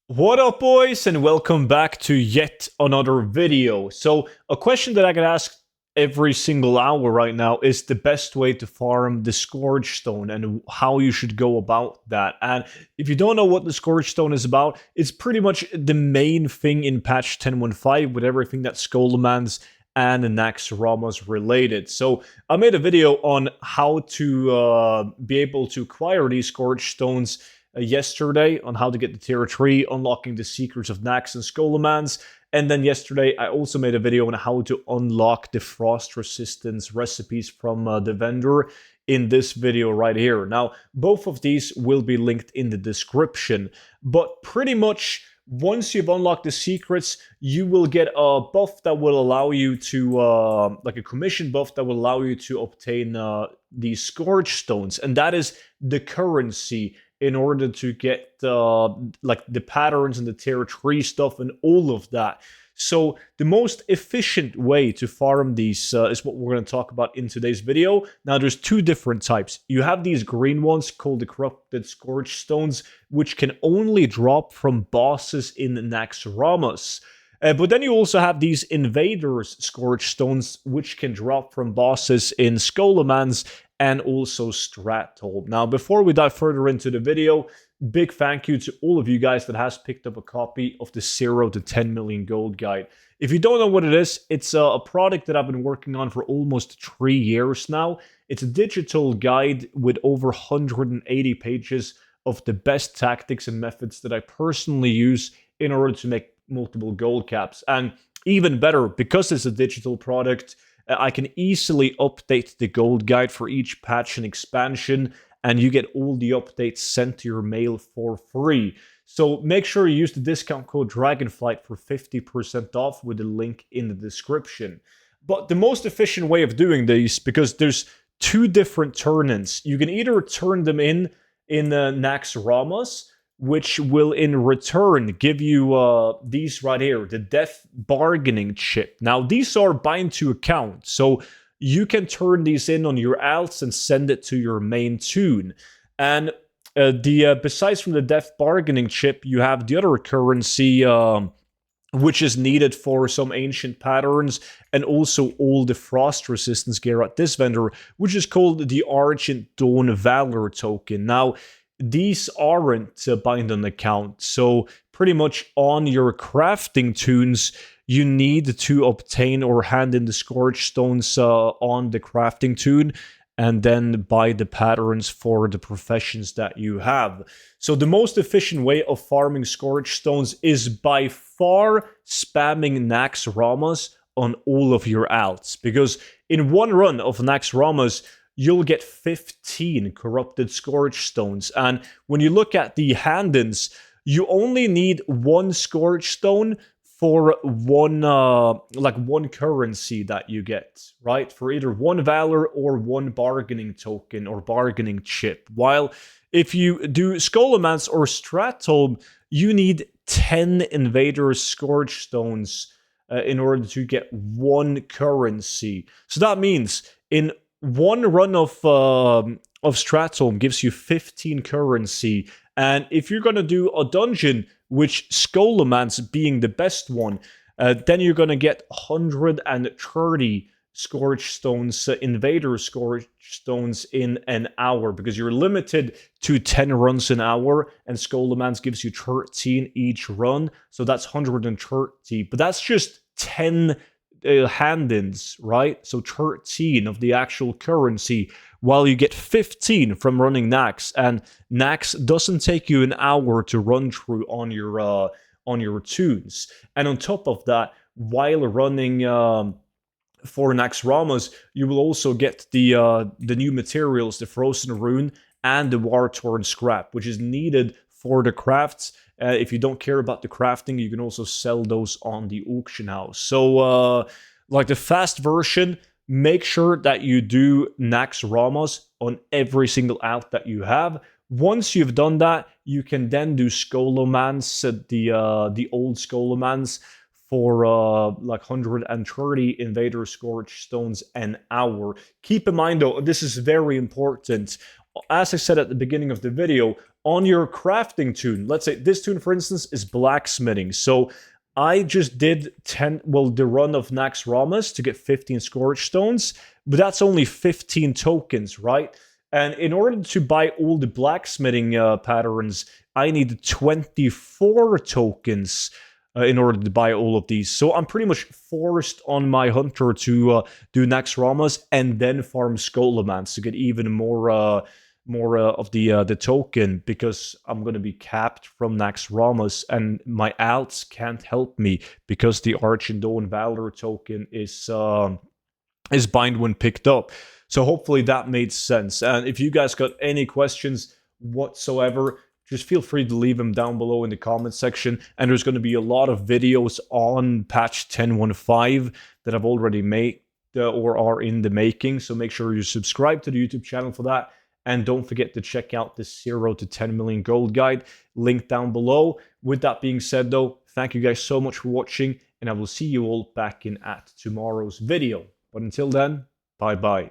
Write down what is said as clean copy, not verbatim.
What up, boys, and welcome back to yet another video. So, a question that I get asked every single hour right now is the best way to farm the Scourgestone and how you should go about that. And if you don't know what the Scourgestone is about, it's pretty much the main thing in patch 10.15 with everything that Skolemans and Naxxramas related. So, I made a video on how to be able to acquire these Scourgestones yesterday on how to get the tier 3, unlocking the secrets of Nax and Skolemans. And then yesterday, I also made a video on how to unlock the frost resistance recipes from the vendor in this video right here. Now, both of these will be linked in the description, but pretty much once you've unlocked the secrets, you will get a buff that will allow you to, like a commission buff that will allow you to obtain these Scourgestones, and that is the currency in order to get like the patterns and the tier 3 stuff and all of that. So the most efficient way to farm these is what we're going to talk about in today's video. Now there's two different types. You have these green ones called the Corrupted Scourgestones, which can only drop from bosses in Naxxramas. But then you also have these Invaders Scourgestones, which can drop from bosses in Skolemans and also Stratholm. Now, before we dive further into the video, big thank you to all of you guys that has picked up a copy of the 0 to 10 million gold guide. If you don't know what it is, it's a product that I've been working on for almost 3 years now. It's a digital guide with over 180 pages of the best tactics and methods that I personally use in order to make multiple gold caps. And even better, because it's a digital product, I can easily update the gold guide for each patch and expansion, and you get all the updates sent to your mail for free. So make sure you use the discount code DRAGONFLIGHT for 50% off with the link in the description. But the most efficient way of doing these, because there's two different turn-ins. You can either turn them in Naxxramas, which will in return give you these right here, the Death Bargaining Chip. Now, these are bind to account, so you can turn these in on your alts and send it to your main tune. And besides from the Death Bargaining Chip, you have the other currency, which is needed for some ancient patterns, and also all the frost resistance gear at this vendor, which is called the Argent Dawn Valor token. Now, these aren't bind on account, so pretty much on your crafting tunes, you need to obtain or hand in the Scourgestones on the crafting tune, and then buy the patterns for the professions that you have. So the most efficient way of farming Scourgestones is by far spamming Naxxramas on all of your alts, because in one run of Naxxramas, you'll get 15 Corrupted Scourgestones. And when you look at the hand-ins, you only need one Scourgestone for one currency that you get, right? For either one Valor or one bargaining token or bargaining chip. While if you do Skolemans or Stratholm, you need 10 Invaders Scourgestones in order to get one currency. So that means in one run of Stratholm gives you 15 currency, and if you're gonna do a dungeon, which Skolemans being the best one, then you're gonna get 130 Scourgestones, Invader Scourgestones in an hour, because you're limited to 10 runs an hour, and Skolemans gives you 13 each run, so that's 130. But that's just 10 hand-ins, right? So 13 of the actual currency, while you get 15 from running Nax, and Nax doesn't take you an hour to run through on your tunes. And on top of that, while running for Naxxramas, you will also get the new materials, the Frozen Rune and the War-Torn Scrap, which is needed for the crafts. If you don't care about the crafting, you can also sell those on the auction house. So, like the fast version, make sure that you do Naxxramas on every single alt that you have. Once you've done that, you can then do Skolemans, the old Skolemans, for like 130 Invader Scourgestones an hour. Keep in mind, though, this is very important. As I said at the beginning of the video, on your crafting toon, let's say this toon, for instance, is blacksmithing. So I just did the run of Nax Ramas to get 15 Scourgestones, but that's only 15 tokens, right? And in order to buy all the blacksmithing patterns, I need 24 tokens in order to buy all of these. So I'm pretty much forced on my hunter to do Nax Ramas and then farm Skullomance to get even more of the token, because I'm going to be capped from Nax Ramas, and my alts can't help me because the Archindoan Valor token is bind when picked up. So hopefully that made sense. And if you guys got any questions whatsoever, just feel free to leave them down below in the comment section. And there's going to be a lot of videos on patch 10.15 that I've already made or are in the making. So make sure you subscribe to the YouTube channel for that. And don't forget to check out the 0 to 10 million gold guide, link down below. With that being said though, thank you guys so much for watching, and I will see you all back in at tomorrow's video. But until then, bye bye.